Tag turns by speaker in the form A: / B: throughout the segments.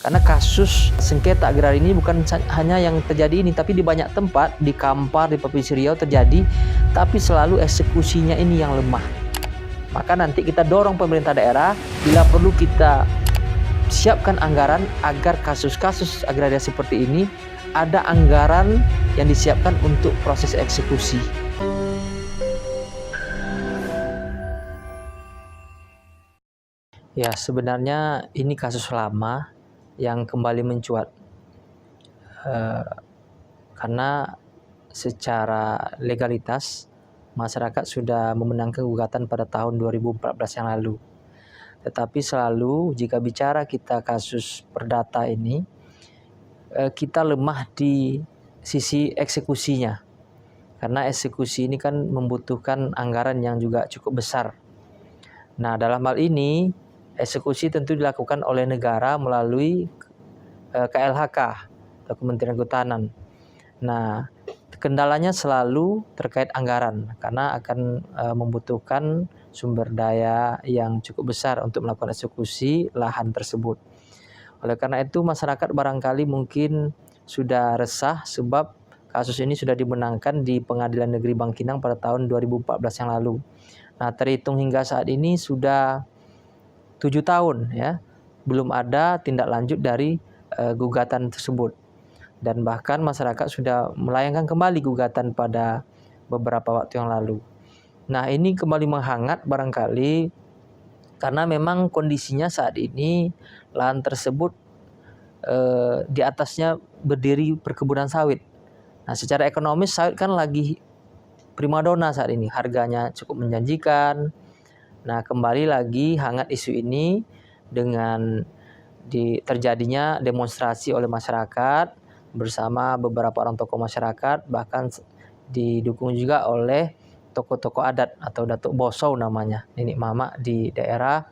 A: Karena kasus sengketa agraria ini bukan hanya yang terjadi ini, tapi di banyak tempat, di Kampar, di Provinsi Riau terjadi, tapi selalu eksekusinya ini yang lemah. Maka nanti kita dorong pemerintah daerah, bila perlu kita siapkan anggaran agar kasus-kasus agraria seperti ini ada anggaran yang disiapkan untuk proses eksekusi. Ya, sebenarnya ini kasus lama yang kembali mencuat karena secara legalitas masyarakat sudah memenangkan gugatan pada tahun 2014 yang lalu. Tetapi selalu jika bicara kita kasus perdata ini, kita lemah di sisi eksekusinya. Karena eksekusi ini kan membutuhkan anggaran yang juga cukup besar. Nah, dalam hal ini eksekusi tentu dilakukan oleh negara melalui KLHK atau Kementerian Kehutanan. Nah, kendalanya selalu terkait anggaran karena akan membutuhkan sumber daya yang cukup besar untuk melakukan eksekusi lahan tersebut. Oleh karena itu masyarakat barangkali mungkin sudah resah sebab kasus ini sudah dimenangkan di Pengadilan Negeri Bangkinang pada tahun 2014 yang lalu. Nah, terhitung hingga saat ini sudah 7 tahun ya, belum ada tindak lanjut dari gugatan tersebut. Dan bahkan masyarakat sudah melayangkan kembali gugatan pada beberapa waktu yang lalu. Nah, ini kembali menghangat barangkali karena memang kondisinya saat ini lahan tersebut di atasnya berdiri perkebunan sawit. Nah, secara ekonomis sawit kan lagi primadona saat ini, harganya cukup menjanjikan. Nah, kembali lagi hangat isu ini dengan terjadinya demonstrasi oleh masyarakat bersama beberapa orang tokoh masyarakat, bahkan didukung juga oleh tokoh-tokoh adat atau Datuk Bosou namanya, nenek mama di daerah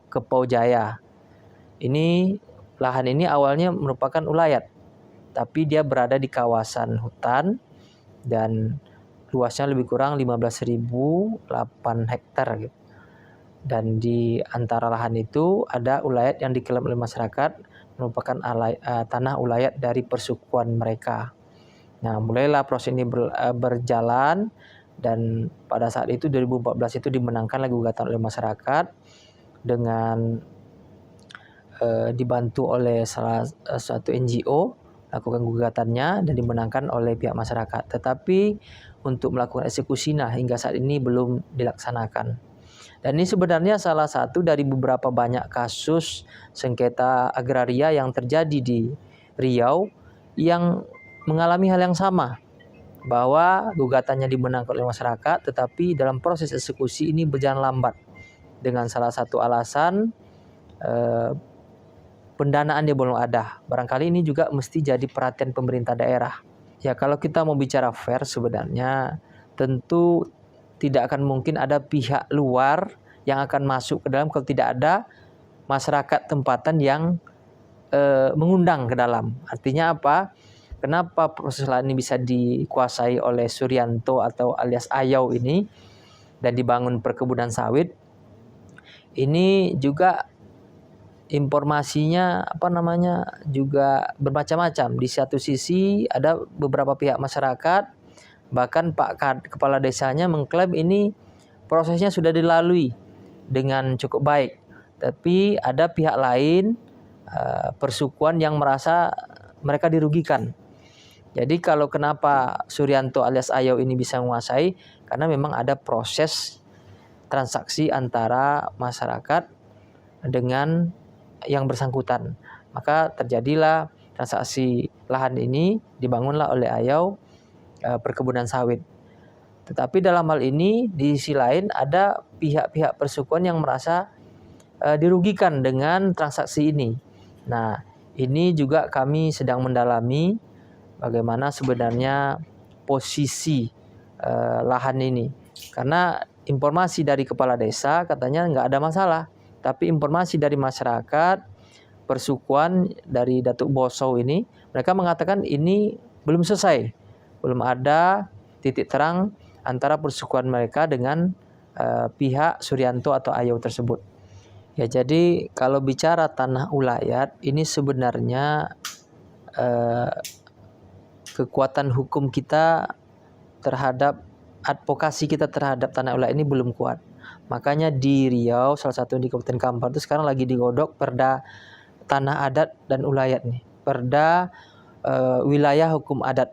A: Kepau Jaya. Lahan ini awalnya merupakan ulayat, tapi dia berada di kawasan hutan dan luasnya lebih kurang 15.008 hektar gitu. Dan di antara lahan itu ada ulayat yang diklaim oleh masyarakat merupakan tanah ulayat dari persukuan mereka. Nah, mulailah proses ini berjalan dan pada saat itu 2014 itu dimenangkan lagi gugatan oleh masyarakat dengan dibantu oleh salah satu NGO lakukan gugatannya dan dimenangkan oleh pihak masyarakat. Tetapi untuk melakukan eksekusi hingga saat ini belum dilaksanakan. Dan ini sebenarnya salah satu dari beberapa banyak kasus sengketa agraria yang terjadi di Riau yang mengalami hal yang sama, bahwa gugatannya dimenangkan oleh masyarakat tetapi dalam proses eksekusi ini berjalan lambat dengan salah satu alasan pendanaan dia belum ada. Barangkali ini juga mesti jadi perhatian pemerintah daerah. Ya, kalau kita mau bicara fair sebenarnya tentu tidak akan mungkin ada pihak luar yang akan masuk ke dalam kalau tidak ada masyarakat tempatan yang mengundang ke dalam. Artinya apa? Kenapa proses lahan ini bisa dikuasai oleh Suryanto atau alias Ayau ini dan dibangun perkebunan sawit? Ini juga informasinya juga bermacam-macam. Di satu sisi ada beberapa pihak masyarakat, bahkan Pak Kepala Desanya mengklaim ini prosesnya sudah dilalui dengan cukup baik. Tapi ada pihak lain, persukuan yang merasa mereka dirugikan. Jadi kalau kenapa Suryanto alias Ayau ini bisa menguasai, karena memang ada proses transaksi antara masyarakat dengan yang bersangkutan. Maka terjadilah transaksi lahan ini, dibangunlah oleh Ayau perkebunan sawit. Tetapi dalam hal ini di sisi lain ada pihak-pihak persukuan yang merasa dirugikan dengan transaksi ini. Nah, ini juga kami sedang mendalami bagaimana sebenarnya posisi lahan ini. Karena informasi dari kepala desa katanya nggak ada masalah. Tapi informasi dari masyarakat, persukuan dari Datuk Bosou ini, mereka mengatakan ini belum selesai. Belum ada titik terang antara persukuan mereka dengan pihak Suryanto atau Ayau tersebut. Ya, jadi kalau bicara tanah ulayat ini sebenarnya kekuatan hukum kita terhadap advokasi kita terhadap tanah ulayat ini belum kuat. Makanya di Riau, salah satu di Kabupaten Kampar itu sekarang lagi digodok perda tanah adat dan ulayat nih. Perda wilayah hukum adat.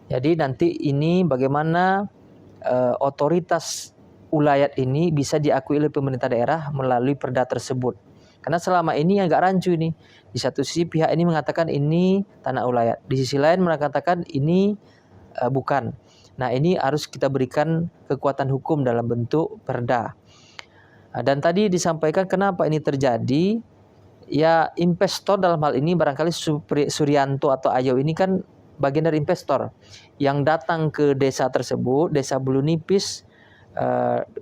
A: Jadi nanti ini bagaimana otoritas ulayat ini bisa diakui oleh pemerintah daerah melalui perda tersebut. Karena selama ini agak rancu nih. Di satu sisi pihak ini mengatakan ini tanah ulayat, di sisi lain mengatakan ini bukan. Nah, ini harus kita berikan kekuatan hukum dalam bentuk perda. Dan tadi disampaikan kenapa ini terjadi. Ya, investor dalam hal ini barangkali Suryanto atau Ayo ini kan bagian dari investor yang datang ke desa tersebut, desa Bulu Nipis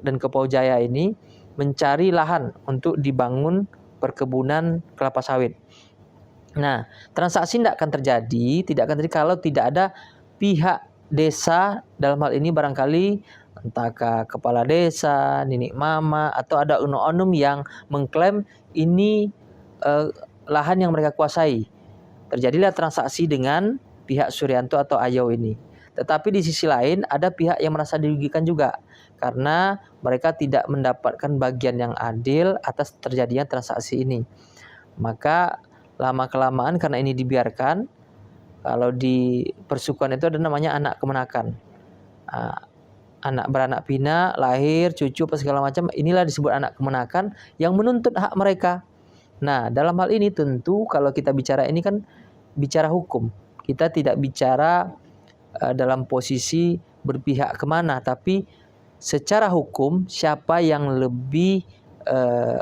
A: dan Kepau Jaya ini mencari lahan untuk dibangun perkebunan kelapa sawit. Nah, transaksi tidak akan terjadi kalau tidak ada pihak desa, dalam hal ini barangkali entah kepala desa, nenek mama, atau ada oknum-oknum yang mengklaim ini lahan yang mereka kuasai. Terjadilah transaksi dengan pihak Suryanto atau Ayo ini. Tetapi di sisi lain ada pihak yang merasa dirugikan juga karena mereka tidak mendapatkan bagian yang adil atas terjadinya transaksi ini. Maka lama-kelamaan karena ini dibiarkan, kalau di persukuan itu ada namanya anak kemenakan. Anak beranak pinak, lahir, cucu, apa segala macam, inilah disebut anak kemenakan yang menuntut hak mereka. Nah, dalam hal ini tentu kalau kita bicara ini kan bicara hukum. Kita tidak bicara dalam posisi berpihak kemana, tapi secara hukum siapa yang lebih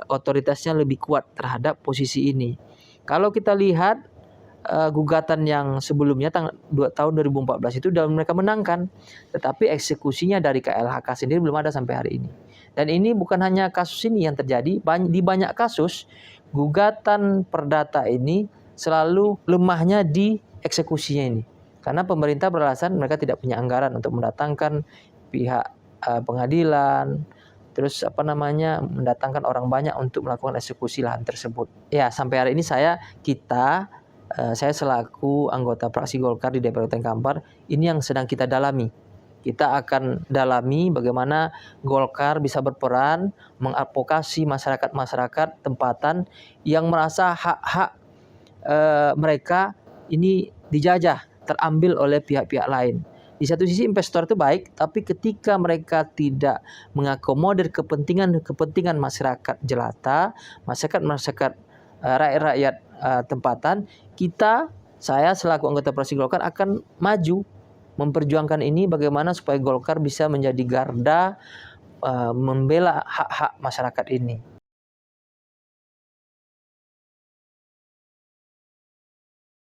A: otoritasnya lebih kuat terhadap posisi ini. Kalau kita lihat gugatan yang sebelumnya tahun 2014 itu sudah mereka menangkan, tetapi eksekusinya dari KLHK sendiri belum ada sampai hari ini. Dan ini bukan hanya kasus ini yang terjadi, di banyak kasus gugatan perdata ini selalu lemahnya di eksekusinya ini. Karena pemerintah beralasan mereka tidak punya anggaran untuk mendatangkan pihak pengadilan, terus mendatangkan orang banyak untuk melakukan eksekusi lahan tersebut. Ya, sampai hari ini saya selaku anggota fraksi Golkar di DPR Kabupaten Kampar, ini yang sedang kita dalami. Kita akan dalami bagaimana Golkar bisa berperan mengadvokasi masyarakat tempatan yang merasa hak-hak mereka ini dijajah, terambil oleh pihak-pihak lain. Di satu sisi investor itu baik, tapi ketika mereka tidak mengakomodir kepentingan masyarakat jelata, masyarakat rakyat tempatan, saya selaku anggota fraksi Golkar akan maju memperjuangkan ini bagaimana supaya Golkar bisa menjadi garda membela hak-hak masyarakat ini.